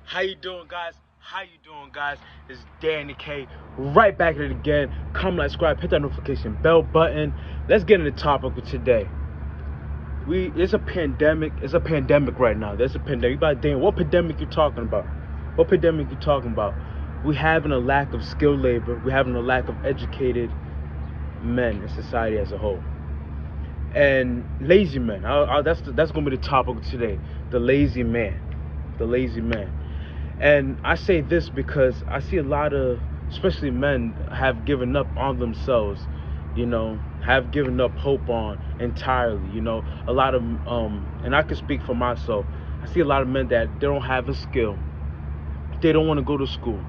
How you doing, guys? How you doing, guys? It's Danny K, right back at it again. Comment, like, subscribe, hit that notification bell button. Let's get into the topic of today. It's a pandemic. It's a pandemic right now. There's a pandemic. You about, Dan, what pandemic you talking about? What pandemic you talking about? We having a lack of skilled labor. We having a lack of educated men in society as a whole. And lazy men. That's gonna be the topic of today. The lazy man. The lazy man. And I say this because I see a lot of, especially men, have given up on themselves, have given up hope on entirely, a lot of, and I can speak for myself. I see a lot of men that they don't have a skill. They don't want to go to school.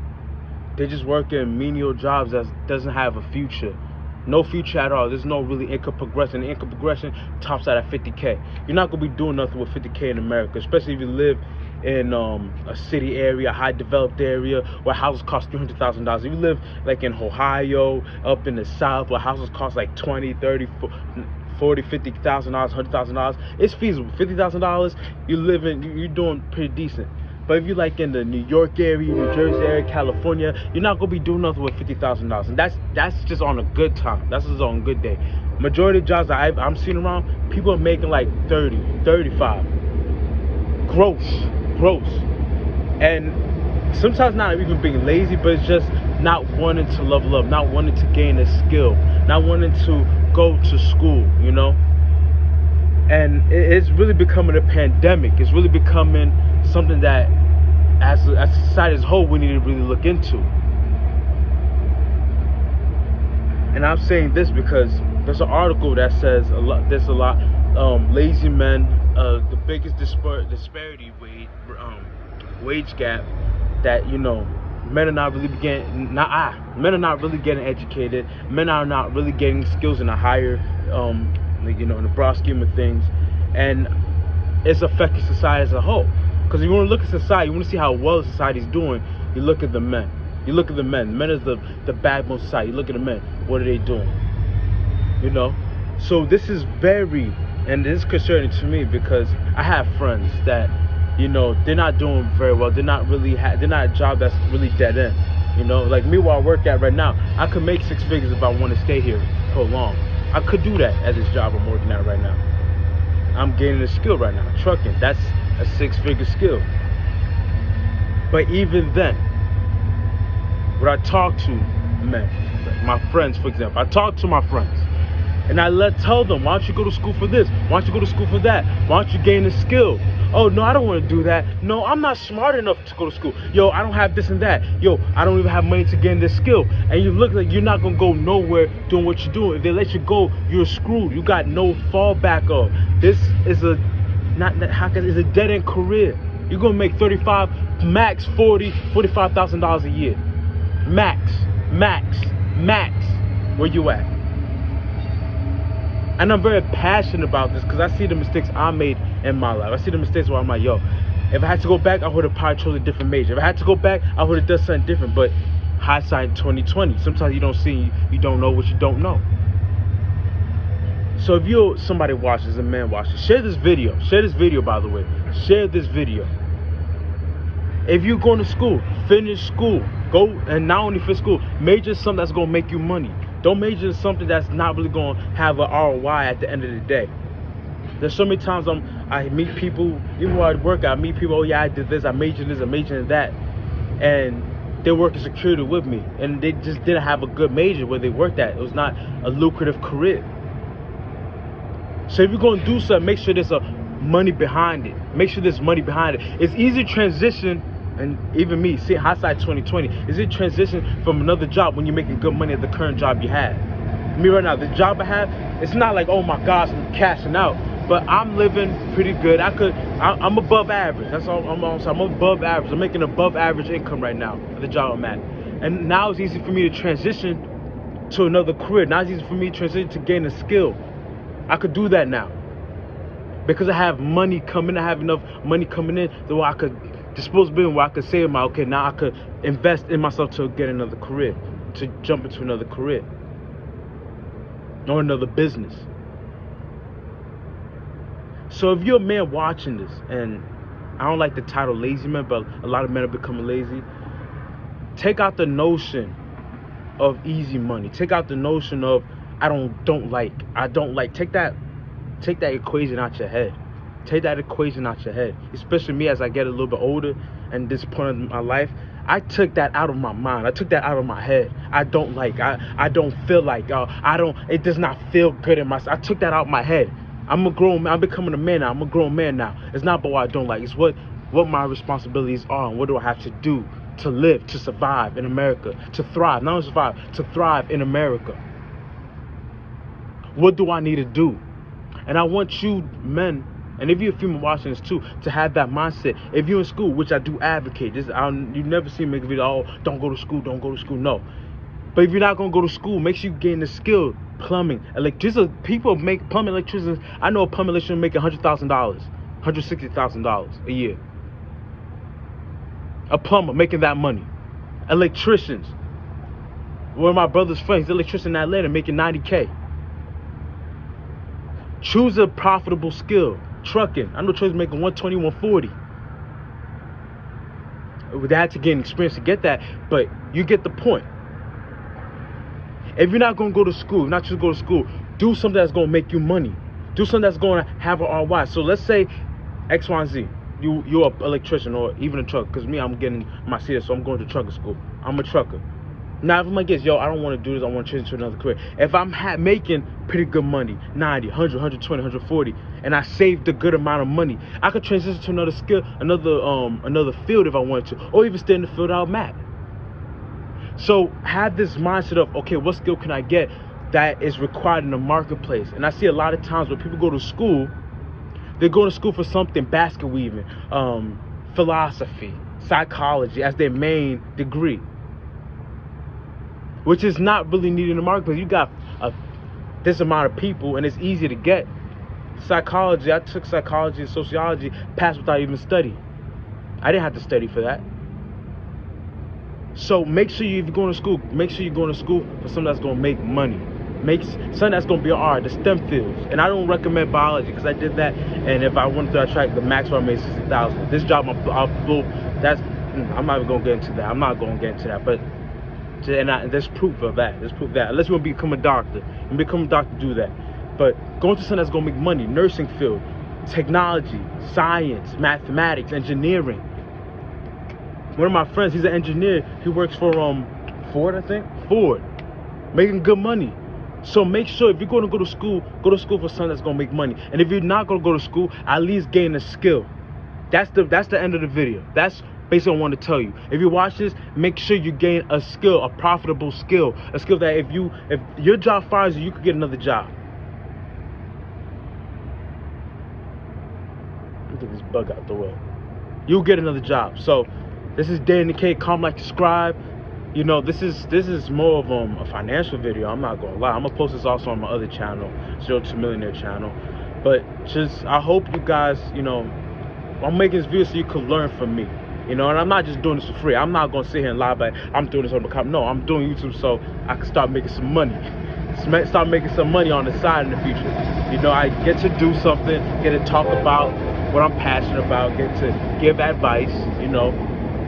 They just work in menial jobs that doesn't have a future. No future at all. There's no really income progression. The income progression tops out at 50K. You're not going to be doing nothing with 50K in America, especially if you live in a city area, a high developed area where houses cost $300,000. If you live like in Ohio, up in the South, where houses cost like $20,000, $30,000, $40,000, $50,000, $100,000, it's feasible. $50,000, you're doing pretty decent. But if you're like in the New York area, New Jersey area, California, you're not gonna be doing nothing with $50,000, and that's just on a good time. That's just on a good day. Majority of jobs that I'm seeing around, people are making like 30, 35, gross, and sometimes not even being lazy, but it's just not wanting to level up, not wanting to gain a skill, not wanting to go to school, And it's really becoming a pandemic. It's really becoming something that, as a society as a whole, we need to really look into. And I'm saying this because there's an article that says there's a lot lazy men, the biggest disparity wage gap that men are not really men are not really getting educated. Men are not really getting skills in a higher in the broad scheme of things, and it's affecting society as a whole. Because if you want to look at society, you want to see how well society's doing, you look at the men. You look at the men. Men is the backbone of society. You look at the men. What are they doing? So this is and this is concerning to me because I have friends that, they're not doing very well. They're not a job that's really dead end. Like me, where I work at right now, I could make 6 figures if I want to stay here prolonged. I could do that at this job I'm working at right now. I'm gaining a skill right now. Trucking, that's a 6-figure skill. But even then, when I talk to men, like my friends, for example, I talk to my friends, and I tell them, why don't you go to school for this? Why don't you go to school for that? Why don't you gain a skill? Oh, no, I don't want to do that. No, I'm not smart enough to go to school. Yo, I don't have this and that. Yo, I don't even have money to gain this skill. And you look like you're not going to go nowhere doing what you're doing. If they let you go, you're screwed. You got no fallback of. This is it's a dead-end career. You're going to make 35, max $45,000 a year. Max. Where you at? And I'm very passionate about this because I see the mistakes I made in my life. I see the mistakes where I'm like, yo, if I had to go back, I would have probably chose a different major. If I had to go back, I would have done something different. But hindsight 2020. Sometimes you don't see, you don't know what you don't know. So if somebody watches, a man watches, share this video. Share this video, by the way. Share this video. If you're going to school, finish school. Go, and not only finish school, major in something that's going to make you money. Don't major in something that's not really going to have an ROI at the end of the day. There's so many times I meet people, even while I work, I meet people, oh yeah, I did this, I majored in this, I majored in that. And they work in security with me. And they just didn't have a good major where they worked at. It was not a lucrative career. So if you're going to do something, make sure there's money behind it. Make sure there's money behind it. It's easy to transition. And even me, see, hindsight 2020, is it transition from another job when you're making good money at the current job you have? Me right now, the job I have, it's not like, oh my gosh, I'm cashing out, but I'm living pretty good. I'm above average. That's all I'm saying. I'm above average. I'm making above average income right now at the job I'm at. And now it's easy for me to transition to another career. Now it's easy for me to transition to gain a skill. I could do that now because I have money coming. I have enough money coming in that I could disposability where I could say, okay, now I could invest in myself to get another career, to jump into another career or another business. So if you're a man watching this and I don't like the title lazy man, but a lot of men are becoming lazy. Take out the notion of easy money. Take out the notion of I don't like. Take that equation out your head. Take that equation out your head. Especially me as I get a little bit older and this point in my life, I took that out of my mind. I took that out of my head. I don't like. I don't feel like. It does not feel good in myself. I took that out of my head. I'm a grown man. I'm becoming a man now. I'm a grown man now. It's not about what I don't like. It's what my responsibilities are and what do I have to do to live, to survive in America, to thrive. Not only survive, to thrive in America. What do I need to do? And I want you men, and if you're a female watching this too, to have that mindset. If you're in school, which I do advocate, you never see me make a video, oh, don't go to school, no. But if you're not going to go to school, make sure you gain the skill. Plumbing, electricity, people make plumbing electricians. I know a plumbing electrician making $100,000, $160,000 a year. A plumber making that money. Electricians. One of my brother's friends, he's an electrician in Atlanta, making $90K. Choose a profitable skill. Trucking. I know truckers making $120, $140. They had to gain experience to get that, but you get the point. If you're not going to go to school, not just go to school, do something that's going to make you money. Do something that's going to have an ROI. So let's say X, Y, and Z. You're an electrician or even a trucker. Because me, I'm getting my CDL, so I'm going to trucker school. I'm a trucker. Now, if I'm like this, yo, I don't want to do this. I want to change to another career. If I'm making pretty good money, 90, 100, 120, 140, and I saved a good amount of money, I could transition to another skill, another field if I wanted to, or even stay in the field I'm at. So have this mindset of, okay, what skill can I get that is required in the marketplace? And I see a lot of times when people go to school, they go to school for something, basket weaving, philosophy, psychology as their main degree, which is not really needed in the marketplace. You got this amount of people, and it's easy to get. Psychology, I took psychology and sociology, passed without even studying. I didn't have to study for that. So make sure if you're going to school, make sure you're going to school for something that's going to make money. Make something that's going to be an art, the STEM fields. And I don't recommend biology because I did that. And if I went through that track, the max I made $60,000. This job, I'm not even going to get into that. I'm not going to get into that. But there's proof of that. There's proof of that. Unless you want to become a doctor. And become a doctor, do that. But going to something that's going to make money, nursing field, technology, science, mathematics, engineering. One of my friends, he's an engineer. He works for Ford, I think. Ford, making good money. So make sure if you're going to go to school for something that's going to make money. And if you're not going to go to school, at least gain a skill. That's the end of the video. That's basically what I want to tell you. If you watch this, make sure you gain a skill, a profitable skill, a skill that if your job fires you, you could get another job. Let me get this bug out the way. You'll get another job. So this is Danny K. Comment, like, subscribe. You know, this is more of a financial video. I'm not gonna lie. I'm gonna post this also on my other channel, 0 to Millionaire channel. But I hope you guys, I'm making this video so you can learn from me. And I'm not just doing this for free. I'm not gonna sit here and lie about I'm doing this on the no, I'm doing YouTube so I can start making some money. Start making some money on the side in the future. I get to do something, get to talk about what I'm passionate about, get to give advice,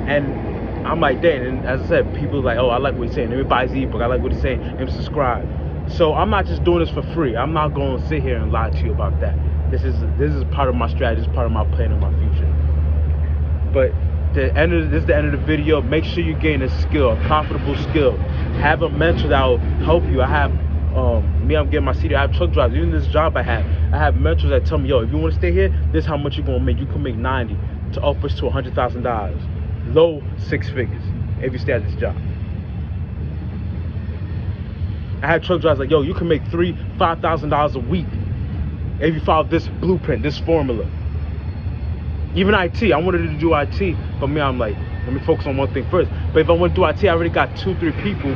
and I'm like, dang, and as I said, people like, oh, I like what he's saying. Let me buy his ebook. I like what he's saying. Let me subscribe. So I'm not just doing this for free. I'm not going to sit here and lie to you about that. This is part of my strategy. This is part of my plan in my future. But this is the end of the video. Make sure you gain a skill, a profitable skill. Have a mentor that will help you. I have I'm getting my CD. I have truck drivers. Even this job I have mentors that tell me, yo, if you want to stay here, this is how much you're going to make. You can make 90 to upwards to $100,000. Low 6 figures if you stay at this job. I had truck drivers like, yo, you can make $3,000, $5,000 a week if you follow this blueprint, this formula. Even IT, I wanted to do IT, but me, I'm like, let me focus on one thing first. But if I want to do IT, I already got 2-3 people.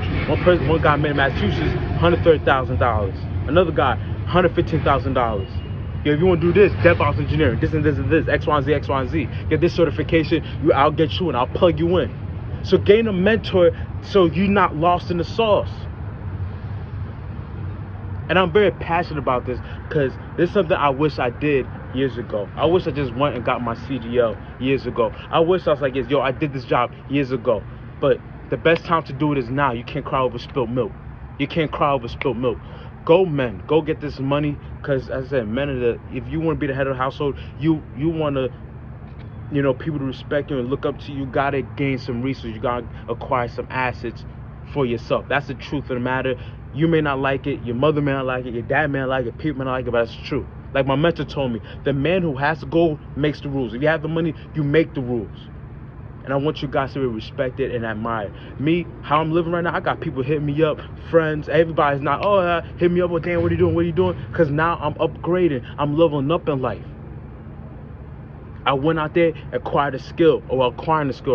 One guy made in Massachusetts, $130,000. Another guy, $115,000. If you want to do this, DevOps engineering, this and this and this, X, Y, and Z, X, Y, and Z. Get this certification, I'll get you in, I'll plug you in. So gain a mentor so you're not lost in the sauce. And I'm very passionate about this because this is something I wish I did years ago. I wish I just went and got my CDL years ago. I wish I was like, yo, I did this job years ago. But the best time to do it is now. You can't cry over spilled milk. You can't cry over spilled milk. Go, men. Go get this money. Because, as I said, men are if you want to be the head of the household, you want to, people to respect you and look up to you. You got to gain some resources. You got to acquire some assets for yourself. That's the truth of the matter. You may not like it. Your mother may not like it. Your dad may not like it. People may not like it, but that's true. Like my mentor told me, the man who has to go makes the rules. If you have the money, you make the rules. And I want you guys to be respected and admired. Me, how I'm living right now, I got people hitting me up, friends, everybody's not, hit me up, well, damn, what are you doing, Because now I'm upgrading, I'm leveling up in life. I went out there, acquiring a skill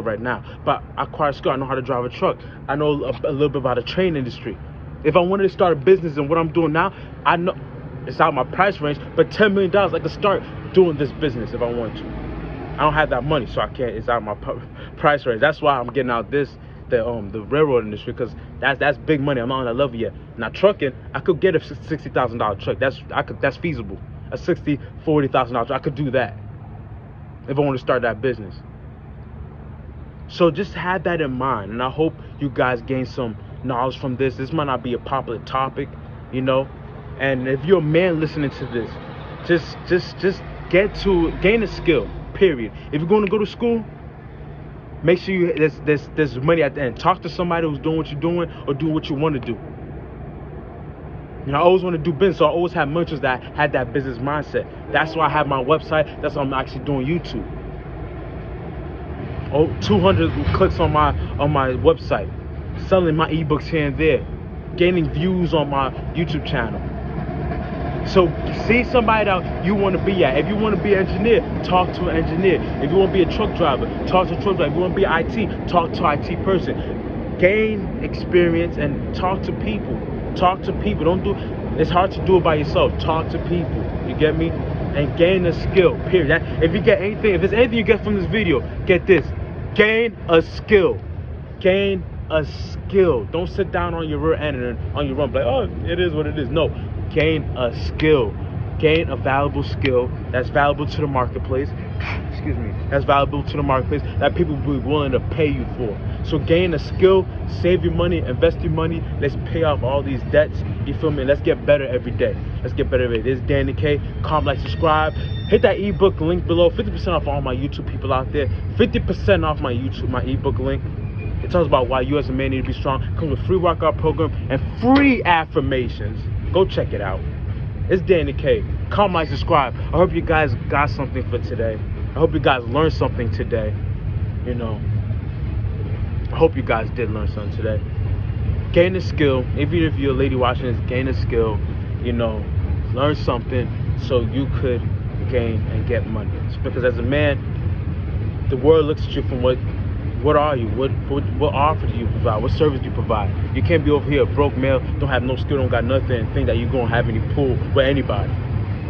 right now. But I acquired a skill, I know how to drive a truck. I know a little bit about the train industry. If I wanted to start a business and what I'm doing now, I know it's out of my price range, but $10 million, I could start doing this business if I want to. I don't have that money, so I can't. It's out of my price range. That's why I'm getting out the railroad industry, because that's big money. I'm not on that level yet. Now trucking, I could get a $60,000 truck. That's feasible. A $40,000 truck, I could do that if I want to start that business. So just have that in mind, and I hope you guys gain some knowledge from this. This might not be a popular topic, and if you're a man listening to this, just gain a skill. Period. If you're going to go to school, make sure there's money at the end. Talk to somebody who's doing what you're doing or do what you want to do. I always want to do business, so I always have mentors that had that business mindset. That's why I have my website. That's why I'm actually doing YouTube. 200 clicks on my website, selling my ebooks here and there, gaining views on my YouTube channel. So see somebody that you want to be at. If you want to be an engineer, talk to an engineer. If you want to be a truck driver, talk to a truck driver. If you want to be IT, talk to an IT person. Gain experience and talk to people. Talk to people. It's hard to do it by yourself. Talk to people. You get me? And gain a skill, period. If there's anything you get from this video, get this. Gain a skill. Gain a skill. Don't sit down on your rear end and on your run like, oh, it is what it is. No. Gain a skill. Gain a valuable skill that's valuable to the marketplace. Excuse me. That's valuable to the marketplace that people will be willing to pay you for. So gain a skill, save your money, invest your money. Let's pay off all these debts. You feel me? Let's get better every day. Let's get better every day. This is Danny K. Comment, like, subscribe. Hit that ebook link below. 50% off all my YouTube people out there. 50% off my ebook link. It tells about why you as a man need to be strong. Comes with free workout program and free affirmations. Go check it out. It's Danny K. Comment, like, subscribe. I hope you guys got something for today. I hope you guys learned something today. I hope you guys did learn something today. Gain a skill. Even if you're a lady watching this, gain a skill. Learn something so you could gain and get money. It's because as a man, the world looks at you from what are you? What offer do you provide? What service do you provide? You can't be over here a broke male, don't have no skill, don't got nothing, and think that you're gonna have any pull with anybody.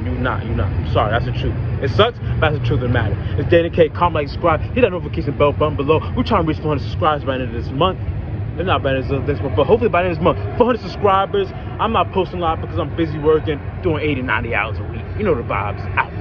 You're not. I'm sorry, that's the truth. It sucks, but that's the truth of the matter. It's Danny K. Comment, like, subscribe, hit that notification bell button below. We're trying to reach 400 subscribers by the end of this month. They're not by the end of this month, but hopefully by the end of this month, 400 subscribers. I'm not posting a lot because I'm busy working, doing 80, 90 hours a week. You know the vibes. Out.